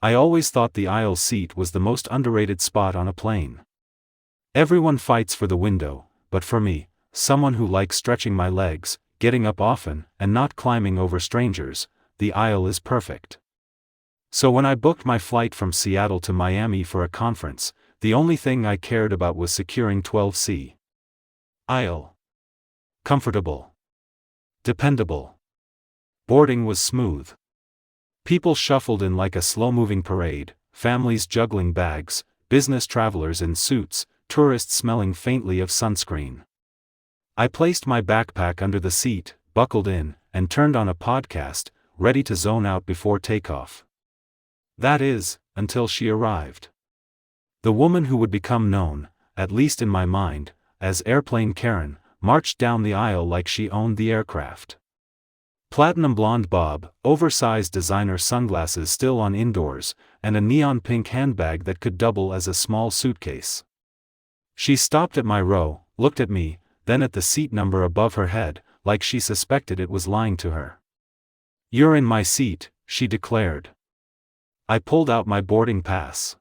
I always thought the aisle seat was the most underrated spot on a plane. Everyone fights for the window, but for me, someone who likes stretching my legs, getting up often, and not climbing over strangers, the aisle is perfect. So when I booked my flight from Seattle to Miami for a conference, the only thing I cared about was securing 12C. Aisle. Comfortable. Dependable. Boarding was smooth. People shuffled in like a slow-moving parade, families juggling bags, business travelers in suits, tourists smelling faintly of sunscreen. I placed my backpack under the seat, buckled in, and turned on a podcast, ready to zone out before takeoff. That is, until she arrived. The woman who would become known, at least in my mind, as Airplane Karen, marched down the aisle like she owned the aircraft. Platinum blonde bob, oversized designer sunglasses still on indoors, and a neon pink handbag that could double as a small suitcase. She stopped at my row, looked at me, then at the seat number above her head, like she suspected it was lying to her. "You're in my seat," she declared. I pulled out my boarding pass.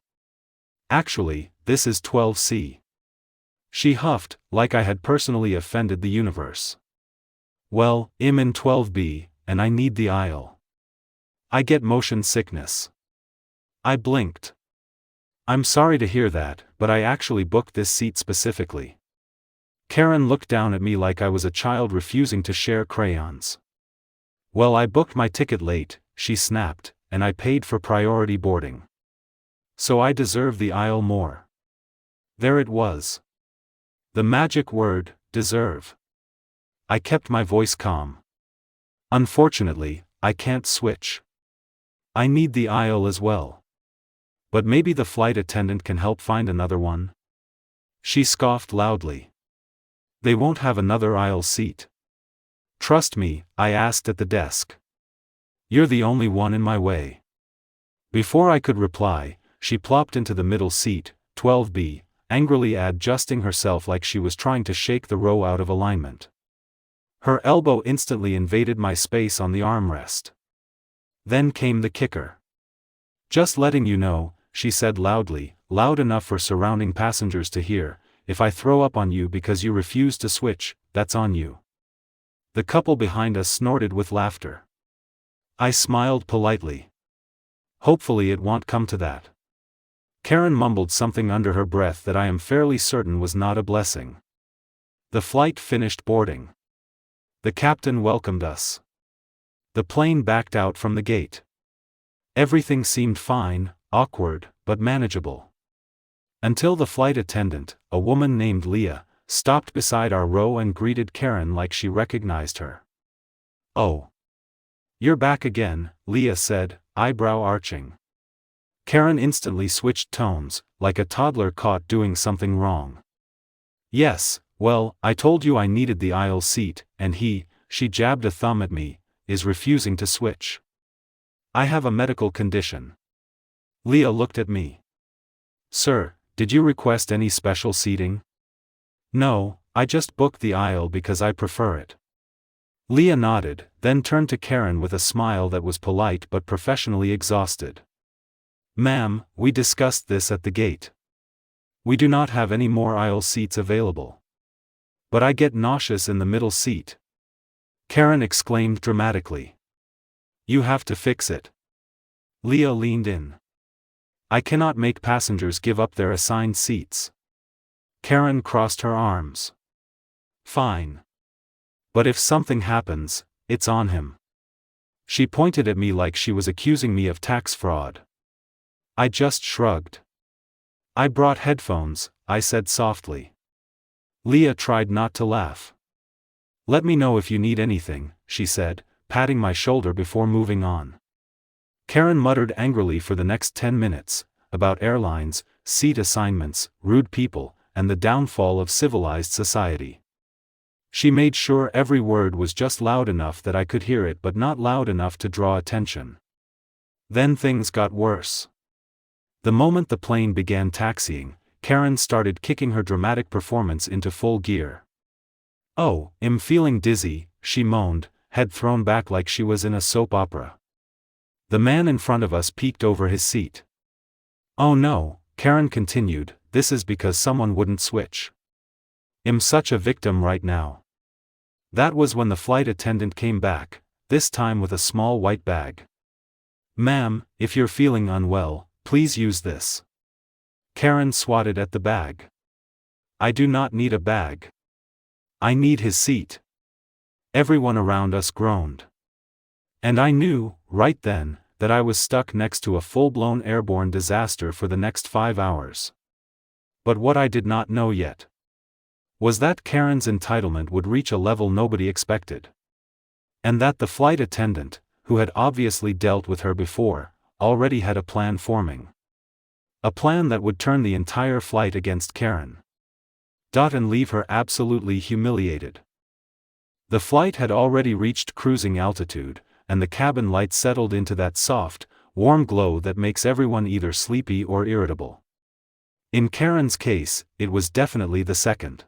"Actually, this is 12C. She huffed, like I had personally offended the universe. "Well, I'm in 12B, and I need the aisle. I get motion sickness." I blinked. "I'm sorry to hear that, but I actually booked this seat specifically." Karen looked down at me like I was a child refusing to share crayons. "Well, I booked my ticket late," she snapped, "and I paid for priority boarding. So I deserve the aisle more." There it was. The magic word, deserve. I kept my voice calm. "Unfortunately, I can't switch. I need the aisle as well. But maybe the flight attendant can help find another one." She scoffed loudly. "They won't have another aisle seat." "Trust me," I asked at the desk. "You're the only one in my way." Before I could reply, she plopped into the middle seat, 12B, angrily adjusting herself like she was trying to shake the row out of alignment. Her elbow instantly invaded my space on the armrest. Then came the kicker. "Just letting you know," she said loudly, loud enough for surrounding passengers to hear, "if I throw up on you because you refuse to switch, that's on you." The couple behind us snorted with laughter. I smiled politely. "Hopefully it won't come to that." Karen mumbled something under her breath that I am fairly certain was not a blessing. The flight finished boarding. The captain welcomed us. The plane backed out from the gate. Everything seemed fine, awkward, but manageable. Until the flight attendant, a woman named Leah, stopped beside our row and greeted Karen like she recognized her. "Oh. You're back again," Leah said, eyebrow arching. Karen instantly switched tones, like a toddler caught doing something wrong. "Yes, well, I told you I needed the aisle seat, and she jabbed a thumb at me, is refusing to switch. I have a medical condition." Leah looked at me. "Sir, did you request any special seating?" "No, I just booked the aisle because I prefer it." Leah nodded, then turned to Karen with a smile that was polite but professionally exhausted. "Ma'am, we discussed this at the gate. We do not have any more aisle seats available. But I get nauseous in the middle seat." Karen exclaimed dramatically. "You have to fix it." Leah leaned in. "I cannot make passengers give up their assigned seats." Karen crossed her arms. "Fine. But if something happens, it's on him." She pointed at me like she was accusing me of tax fraud. I just shrugged. "I brought headphones," I said softly. Leah tried not to laugh. "Let me know if you need anything," she said, patting my shoulder before moving on. Karen muttered angrily for the next 10 minutes, about airlines, seat assignments, rude people, and the downfall of civilized society. She made sure every word was just loud enough that I could hear it but not loud enough to draw attention. Then things got worse. The moment the plane began taxiing, Karen started kicking her dramatic performance into full gear. "Oh, I'm feeling dizzy," she moaned, head thrown back like she was in a soap opera. The man in front of us peeked over his seat. "Oh no," Karen continued, "this is because someone wouldn't switch. I'm such a victim right now." That was when the flight attendant came back, this time with a small white bag. "Ma'am, if you're feeling unwell, please use this." Karen swatted at the bag. "I do not need a bag. I need his seat." Everyone around us groaned. And I knew, right then, that I was stuck next to a full-blown airborne disaster for the next 5 hours. But what I did not know yet was that Karen's entitlement would reach a level nobody expected. And that the flight attendant, who had obviously dealt with her before, already had a plan forming. A plan that would turn the entire flight against Karen. And leave her absolutely humiliated. The flight had already reached cruising altitude, and the cabin light settled into that soft, warm glow that makes everyone either sleepy or irritable. In Karen's case, it was definitely the second.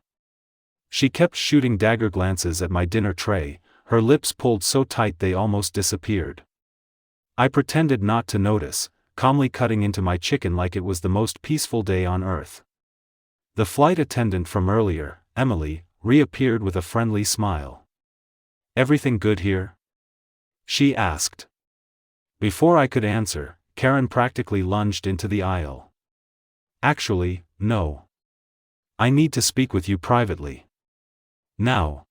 She kept shooting dagger glances at my dinner tray, her lips pulled so tight they almost disappeared. I pretended not to notice, calmly cutting into my chicken like it was the most peaceful day on earth. The flight attendant from earlier, Emily, reappeared with a friendly smile. "Everything good here?" she asked. Before I could answer, Karen practically lunged into the aisle. "Actually, no. I need to speak with you privately. Now."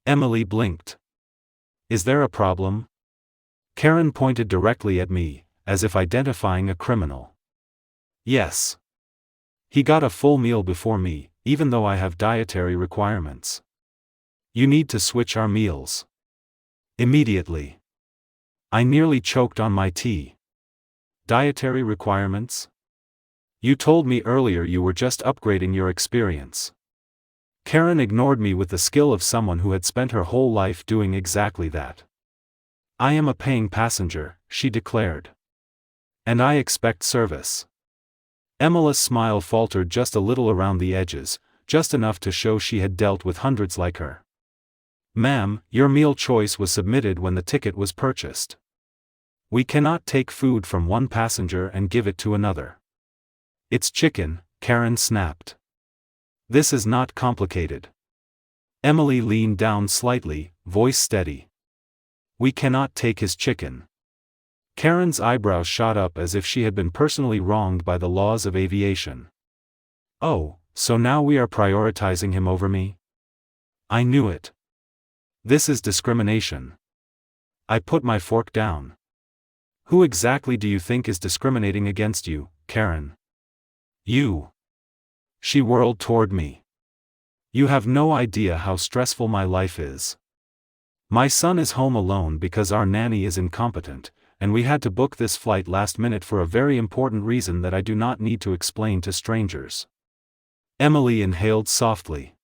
Emily blinked. "Is there a problem?" Karen pointed directly at me, as if identifying a criminal. "Yes. He got a full meal before me, even though I have dietary requirements. You need to switch our meals. Immediately." I nearly choked on my tea. "Dietary requirements? You told me earlier you were just upgrading your experience." Karen ignored me with the skill of someone who had spent her whole life doing exactly that. "I am a paying passenger," she declared. "And I expect service." Emily's smile faltered just a little around the edges, just enough to show she had dealt with hundreds like her. "Ma'am, your meal choice was submitted when the ticket was purchased. We cannot take food from one passenger and give it to another." "It's chicken," Karen snapped. "This is not complicated." Emily leaned down slightly, voice steady. "We cannot take his chicken." Karen's eyebrows shot up as if she had been personally wronged by the laws of aviation. "Oh, so now we are prioritizing him over me? I knew it. This is discrimination." I put my fork down. "Who exactly do you think is discriminating against you, Karen?" "You." She whirled toward me. "You have no idea how stressful my life is. My son is home alone because our nanny is incompetent, and we had to book this flight last minute for a very important reason that I do not need to explain to strangers." Emily inhaled softly.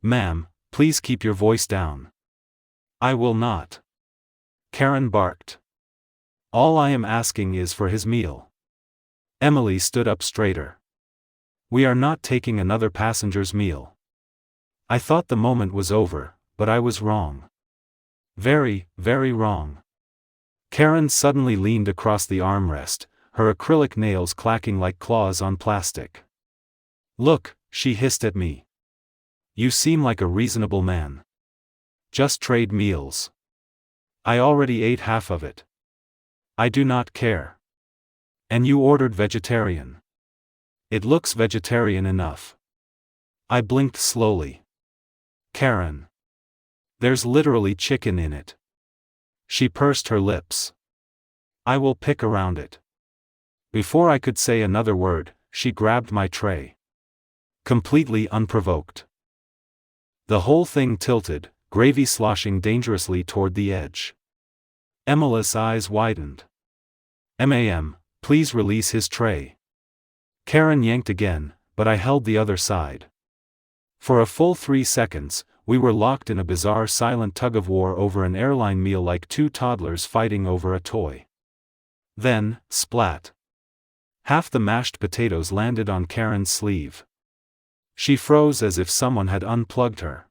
"Ma'am, please keep your voice down." "I will not." Karen barked. "All I am asking is for his meal." Emily stood up straighter. "We are not taking another passenger's meal." I thought the moment was over, but I was wrong. Very, very wrong. Karen suddenly leaned across the armrest, her acrylic nails clacking like claws on plastic. "Look," she hissed at me. "You seem like a reasonable man. Just trade meals. I already ate half of it. I do not care. And you ordered vegetarian. It looks vegetarian enough." I blinked slowly. "Karen. There's literally chicken in it." She pursed her lips. "I will pick around it." Before I could say another word, she grabbed my tray. Completely unprovoked. The whole thing tilted, gravy sloshing dangerously toward the edge. Emily's eyes widened. "Ma'am, please release his tray." Karen yanked again, but I held the other side. For a full 3 seconds, we were locked in a bizarre silent tug-of-war over an airline meal like two toddlers fighting over a toy. Then, splat. Half the mashed potatoes landed on Karen's sleeve. She froze as if someone had unplugged her.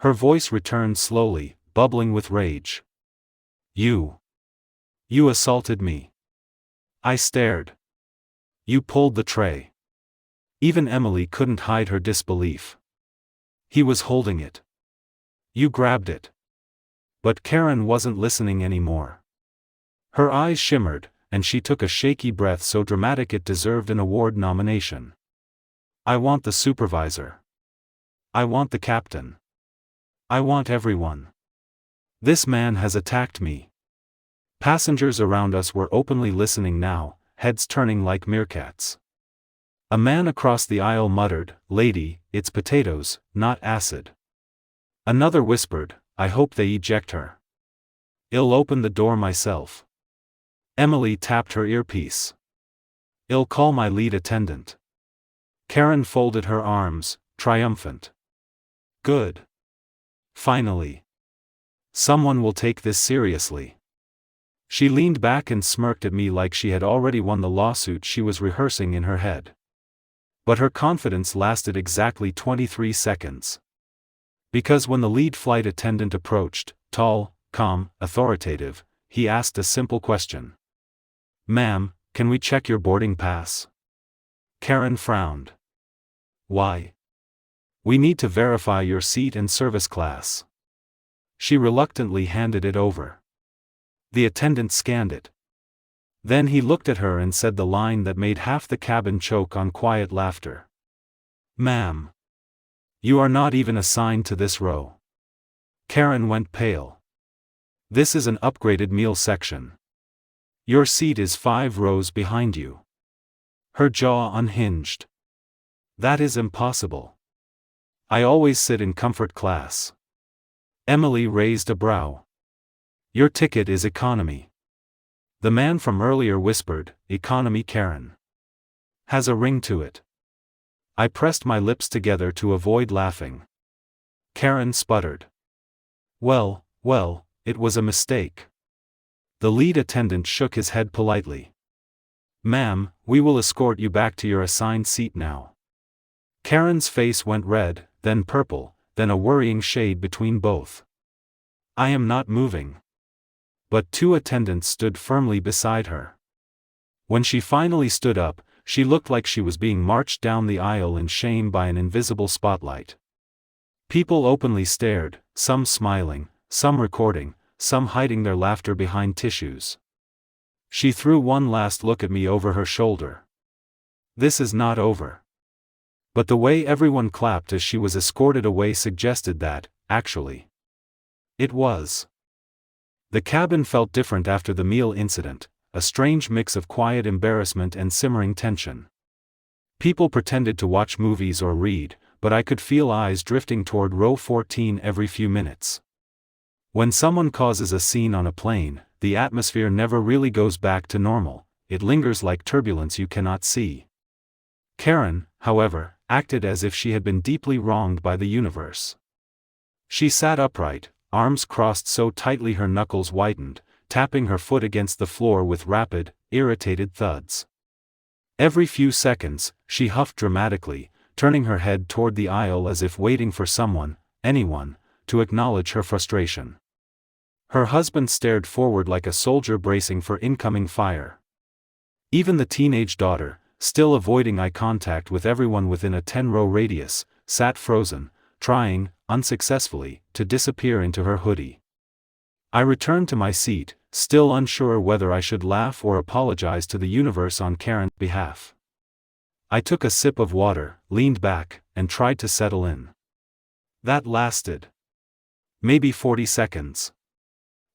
Her voice returned slowly, bubbling with rage. "You. You assaulted me. I stared. You pulled the tray. Even Emily couldn't hide her disbelief. He was holding it. You grabbed it. But Karen wasn't listening anymore. Her eyes shimmered, and she took a shaky breath so dramatic it deserved an award nomination. I want the supervisor. I want the captain. I want everyone. This man has attacked me. Passengers around us were openly listening now, heads turning like meerkats. A man across the aisle muttered, "Lady, it's potatoes, not acid." Another whispered, "I hope they eject her. I'll open the door myself." Emily tapped her earpiece. "I'll call my lead attendant." Karen folded her arms, triumphant. Good. Finally. Someone will take this seriously. She leaned back and smirked at me like she had already won the lawsuit she was rehearsing in her head. But her confidence lasted exactly 23 seconds. Because when the lead flight attendant approached, tall, calm, authoritative, he asked a simple question. "Ma'am, can we check your boarding pass?" Karen frowned. "Why?" "We need to verify your seat and service class." She reluctantly handed it over. The attendant scanned it. Then he looked at her and said the line that made half the cabin choke on quiet laughter. "Ma'am. You are not even assigned to this row." Karen went pale. "This is an upgraded meal section. Your seat is 5 rows behind you." Her jaw unhinged. "That is impossible. I always sit in comfort class." Emily raised a brow. "Your ticket is economy." The man from earlier whispered, "Economy Karen. Has a ring to it." I pressed my lips together to avoid laughing. Karen sputtered. Well, it was a mistake." The lead attendant shook his head politely. "Ma'am, we will escort you back to your assigned seat now." Karen's face went red, then purple, then a worrying shade between both. "I am not moving." But 2 attendants stood firmly beside her. When she finally stood up, she looked like she was being marched down the aisle in shame by an invisible spotlight. People openly stared, some smiling, some recording, some hiding their laughter behind tissues. She threw one last look at me over her shoulder. "This is not over." But the way everyone clapped as she was escorted away suggested that, actually, it was. The cabin felt different after the meal incident, a strange mix of quiet embarrassment and simmering tension. People pretended to watch movies or read, but I could feel eyes drifting toward row 14 every few minutes. When someone causes a scene on a plane, the atmosphere never really goes back to normal, it lingers like turbulence you cannot see. Karen, however, acted as if she had been deeply wronged by the universe. She sat upright, arms crossed so tightly her knuckles whitened, tapping her foot against the floor with rapid, irritated thuds. Every few seconds, she huffed dramatically, turning her head toward the aisle as if waiting for someone, anyone, to acknowledge her frustration. Her husband stared forward like a soldier bracing for incoming fire. Even the teenage daughter, still avoiding eye contact with everyone within a 10-row radius, sat frozen, trying, unsuccessfully, to disappear into her hoodie. I returned to my seat, still unsure whether I should laugh or apologize to the universe on Karen's behalf. I took a sip of water, leaned back, and tried to settle in. That lasted maybe 40 seconds.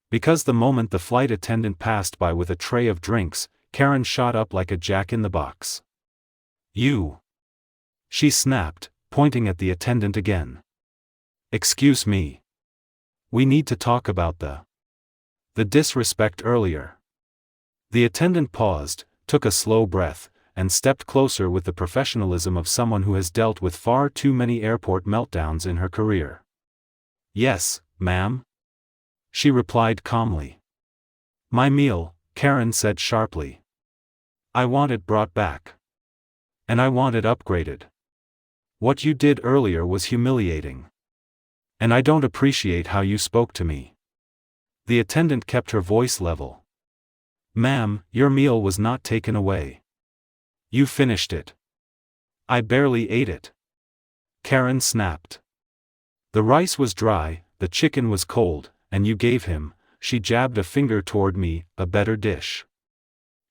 Because the moment the flight attendant passed by with a tray of drinks, Karen shot up like a jack-in-the-box. "You!" she snapped, pointing at the attendant again. "Excuse me. We need to talk about the disrespect earlier." The attendant paused, took a slow breath, and stepped closer with the professionalism of someone who has dealt with far too many airport meltdowns in her career. "Yes, ma'am," she replied calmly. "My meal," Karen said sharply. "I want it brought back. And I want it upgraded. What you did earlier was humiliating. And I don't appreciate how you spoke to me." The attendant kept her voice level. Ma'am, your meal was not taken away. You finished it. I barely ate it. Karen snapped. The rice was dry, the chicken was cold, and you gave him, she jabbed a finger toward me, a better dish.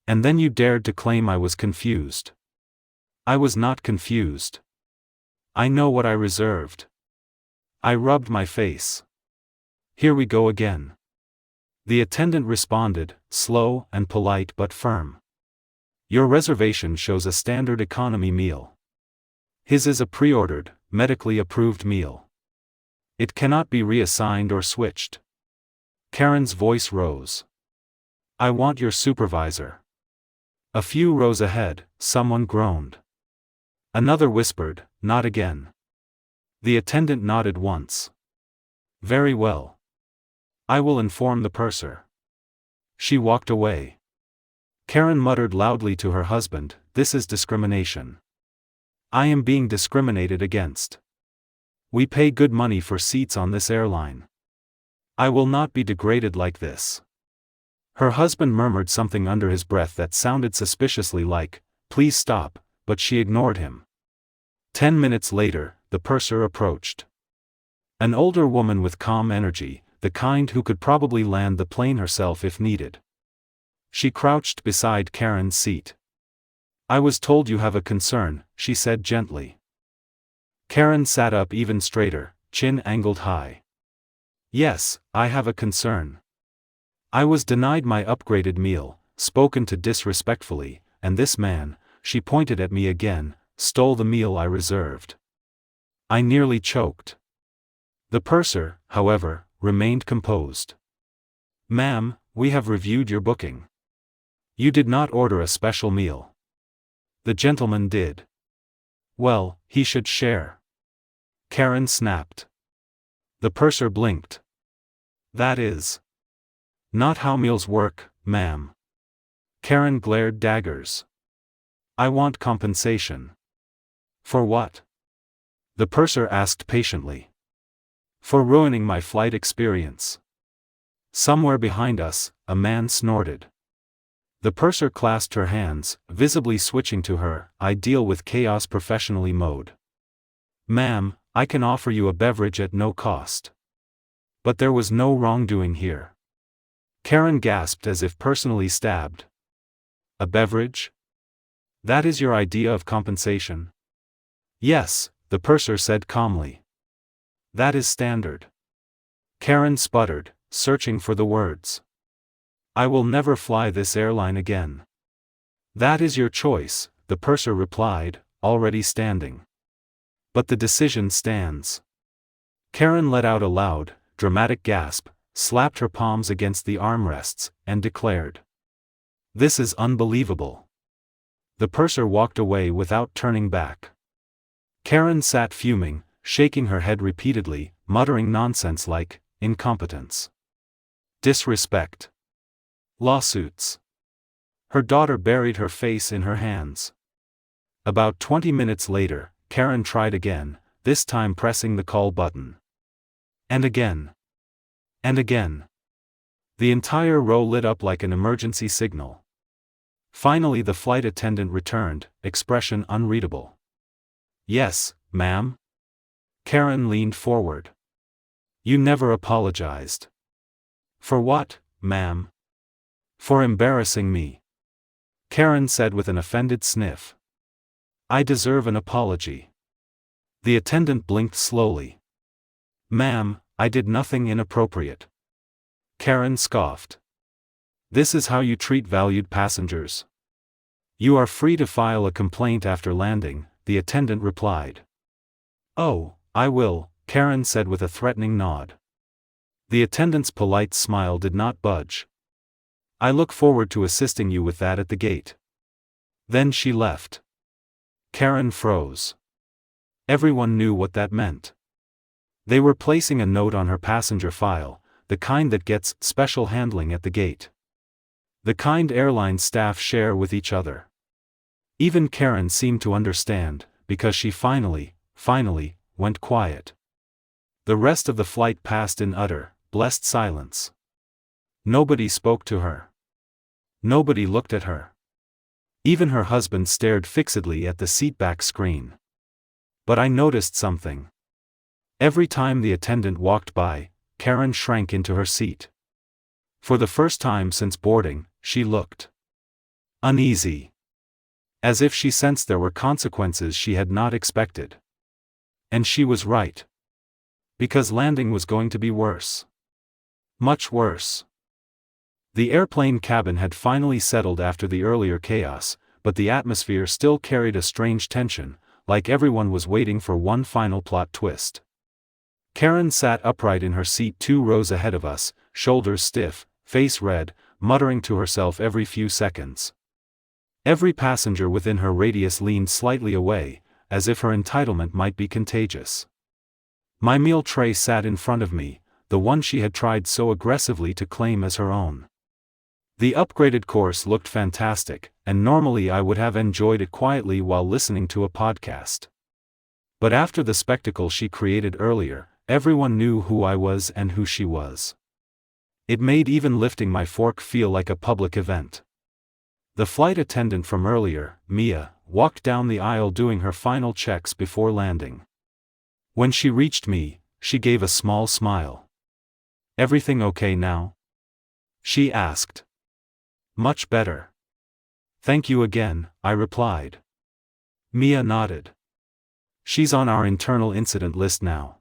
And then you dared to claim I was confused. I was not confused. I know what I reserved. I rubbed my face. Here we go again. The attendant responded, slow and polite but firm. Your reservation shows a standard economy meal. His is a pre-ordered, medically approved meal. It cannot be reassigned or switched. Karen's voice rose. I want your supervisor. A few rows ahead, someone groaned. Another whispered, not again. The attendant nodded once. Very well. I will inform the purser. She walked away. Karen muttered loudly to her husband, this is discrimination. I am being discriminated against. We pay good money for seats on this airline. I will not be degraded like this. Her husband murmured something under his breath that sounded suspiciously like, please stop, but she ignored him. 10 minutes later, the purser approached. An older woman with calm energy, the kind who could probably land the plane herself if needed. She crouched beside Karen's seat. I was told you have a concern, she said gently. Karen sat up even straighter, chin angled high. Yes, I have a concern. I was denied my upgraded meal, spoken to disrespectfully, and this man, she pointed at me again, stole the meal I reserved. I nearly choked. The purser, however, remained composed. Ma'am, we have reviewed your booking. You did not order a special meal. The gentleman did. Well, he should share. Karen snapped. The purser blinked. That is not how meals work, ma'am. Karen glared daggers. I want compensation. For what? The purser asked patiently. For ruining my flight experience. Somewhere behind us, a man snorted. The purser clasped her hands, visibly switching to her, I deal with chaos professionally mode. Ma'am, I can offer you a beverage at no cost. But there was no wrongdoing here. Karen gasped as if personally stabbed. A beverage? That is your idea of compensation? Yes, the purser said calmly. That is standard. Karen sputtered, searching for the words. I will never fly this airline again. That is your choice, the purser replied, already standing. But the decision stands. Karen let out a loud, dramatic gasp, slapped her palms against the armrests, and declared. This is unbelievable. The purser walked away without turning back. Karen sat fuming, shaking her head repeatedly, muttering nonsense like, incompetence. Disrespect. Lawsuits. Her daughter buried her face in her hands. About 20 minutes later, Karen tried again, this time pressing the call button. And again. And again. The entire row lit up like an emergency signal. Finally the flight attendant returned, expression unreadable. Yes, ma'am? Karen leaned forward. You never apologized. For what, ma'am? For embarrassing me. Karen said with an offended sniff. I deserve an apology. The attendant blinked slowly. Ma'am, I did nothing inappropriate. Karen scoffed. This is how you treat valued passengers. You are free to file a complaint after landing, the attendant replied. Oh, I will, Karen said with a threatening nod. The attendant's polite smile did not budge. I look forward to assisting you with that at the gate. Then she left. Karen froze. Everyone knew what that meant. They were placing a note on her passenger file, the kind that gets special handling at the gate. The kind airline staff share with each other. Even Karen seemed to understand, because she finally, went quiet. The rest of the flight passed in utter, blessed silence. Nobody spoke to her. Nobody looked at her. Even her husband stared fixedly at the seatback screen. But I noticed something. Every time the attendant walked by, Karen shrank into her seat. For the first time since boarding, she looked uneasy. As if she sensed there were consequences she had not expected. And she was right. Because landing was going to be worse. Much worse. The airplane cabin had finally settled after the earlier chaos, but the atmosphere still carried a strange tension, like everyone was waiting for one final plot twist. Karen sat upright in her seat 2 rows ahead of us, shoulders stiff, face red, muttering to herself every few seconds. Every passenger within her radius leaned slightly away, as if her entitlement might be contagious. My meal tray sat in front of me, the one she had tried so aggressively to claim as her own. The upgraded course looked fantastic, and normally I would have enjoyed it quietly while listening to a podcast. But after the spectacle she created earlier, everyone knew who I was and who she was. It made even lifting my fork feel like a public event. The flight attendant from earlier, Mia, walked down the aisle doing her final checks before landing. When she reached me, she gave a small smile. "Everything okay now?" she asked. "Much better. Thank you again," I replied. Mia nodded. "She's on our internal incident list now.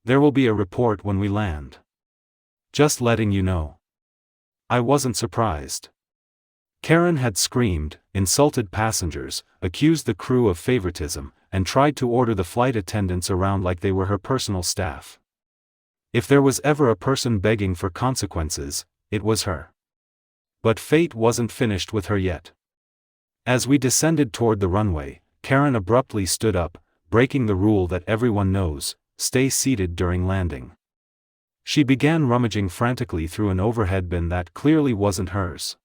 There will be a report when we land. Just letting you know." I wasn't surprised. Karen had screamed, insulted passengers, accused the crew of favoritism, and tried to order the flight attendants around like they were her personal staff. If there was ever a person begging for consequences, it was her. But fate wasn't finished with her yet. As we descended toward the runway, Karen abruptly stood up, breaking the rule that everyone knows: stay seated during landing. She began rummaging frantically through an overhead bin that clearly wasn't hers.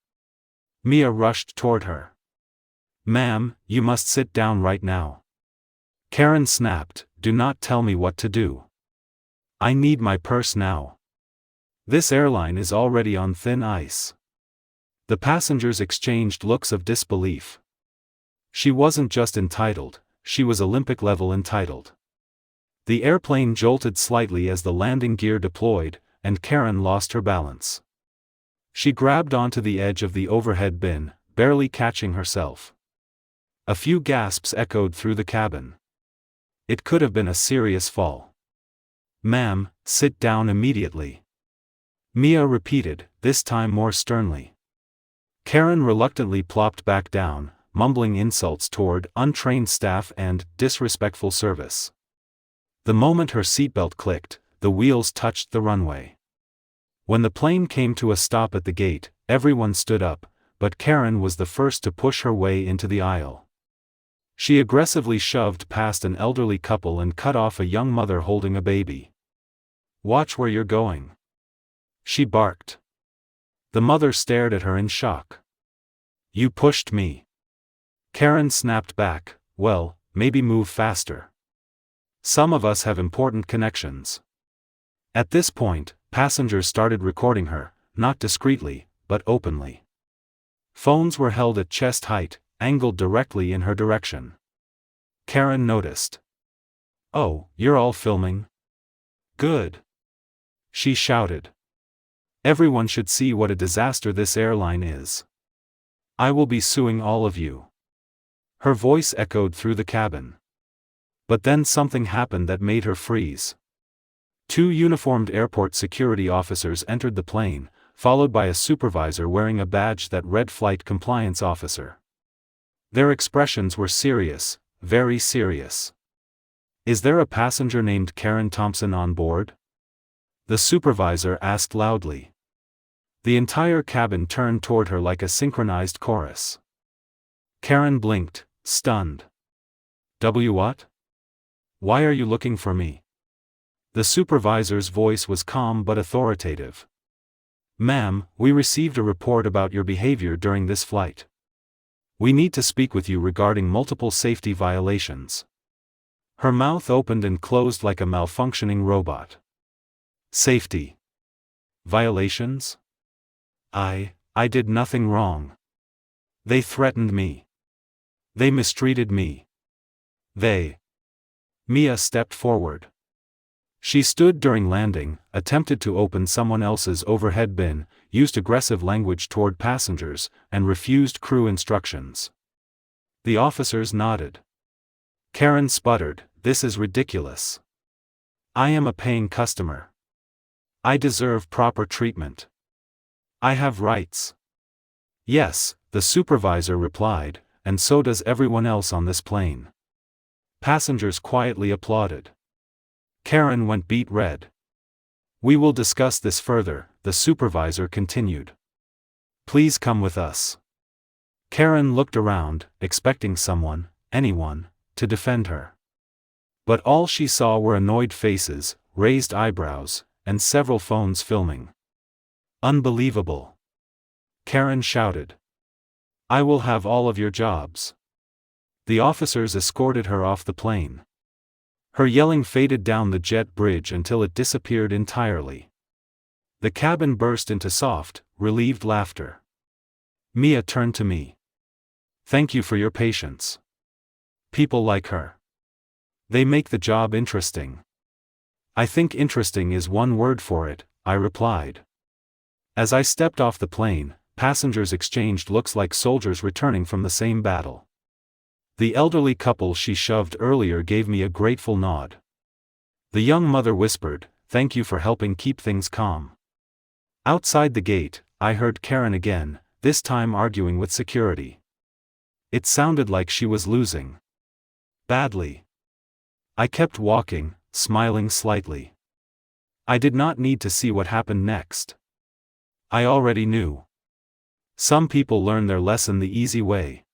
Mia rushed toward her. "Ma'am, you must sit down right now." Karen snapped, "Do not tell me what to do. I need my purse now. This airline is already on thin ice." The passengers exchanged looks of disbelief. She wasn't just entitled, she was Olympic-level entitled. The airplane jolted slightly as the landing gear deployed, and Karen lost her balance. She grabbed onto the edge of the overhead bin, barely catching herself. A few gasps echoed through the cabin. It could have been a serious fall. "Ma'am, sit down immediately," Mia repeated, this time more sternly. Karen reluctantly plopped back down, mumbling insults toward untrained staff and disrespectful service. The moment her seatbelt clicked, the wheels touched the runway. When the plane came to a stop at the gate, everyone stood up, but Karen was the first to push her way into the aisle. She aggressively shoved past an elderly couple and cut off a young mother holding a baby. "Watch where you're going," she barked. The mother stared at her in shock. "You pushed me." Karen snapped back, "Well, maybe move faster. Some of us have important connections." At this point, passengers started recording her, not discreetly, but openly. Phones were held at chest height, angled directly in her direction. Karen noticed. "Oh, you're all filming? Good," she shouted. "Everyone should see what a disaster this airline is. I will be suing all of you." Her voice echoed through the cabin. But then something happened that made her freeze. 2 uniformed airport security officers entered the plane, followed by a supervisor wearing a badge that read Flight Compliance Officer. Their expressions were serious, very serious. "Is there a passenger named Karen Thompson on board?" the supervisor asked loudly. The entire cabin turned toward her like a synchronized chorus. Karen blinked, stunned. What? Why are you looking for me?" The supervisor's voice was calm but authoritative. "Ma'am, we received a report about your behavior during this flight. We need to speak with you regarding multiple safety violations." Her mouth opened and closed like a malfunctioning robot. "Safety violations? I did nothing wrong. They threatened me. They mistreated me. Mia stepped forward. She stood during landing, attempted to open someone else's overhead bin, used aggressive language toward passengers, and refused crew instructions. The officers nodded. Karen sputtered, "This is ridiculous. I am a paying customer. I deserve proper treatment. I have rights." "Yes," the supervisor replied, "and so does everyone else on this plane." Passengers quietly applauded. Karen went beet red. "We will discuss this further," the supervisor continued. "Please come with us." Karen looked around, expecting someone, anyone, to defend her. But all she saw were annoyed faces, raised eyebrows, and several phones filming. "Unbelievable!" Karen shouted. "I will have all of your jobs." The officers escorted her off the plane. Her yelling faded down the jet bridge until it disappeared entirely. The cabin burst into soft, relieved laughter. Mia turned to me. "Thank you for your patience. People like her. They make the job interesting." "I think interesting is one word for it," I replied. As I stepped off the plane, passengers exchanged looks like soldiers returning from the same battle. The elderly couple she shoved earlier gave me a grateful nod. The young mother whispered, "Thank you for helping keep things calm." Outside the gate, I heard Karen again, this time arguing with security. It sounded like she was losing badly. I kept walking, smiling slightly. I did not need to see what happened next. I already knew. Some people learn their lesson the easy way.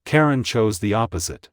Karen chose the opposite.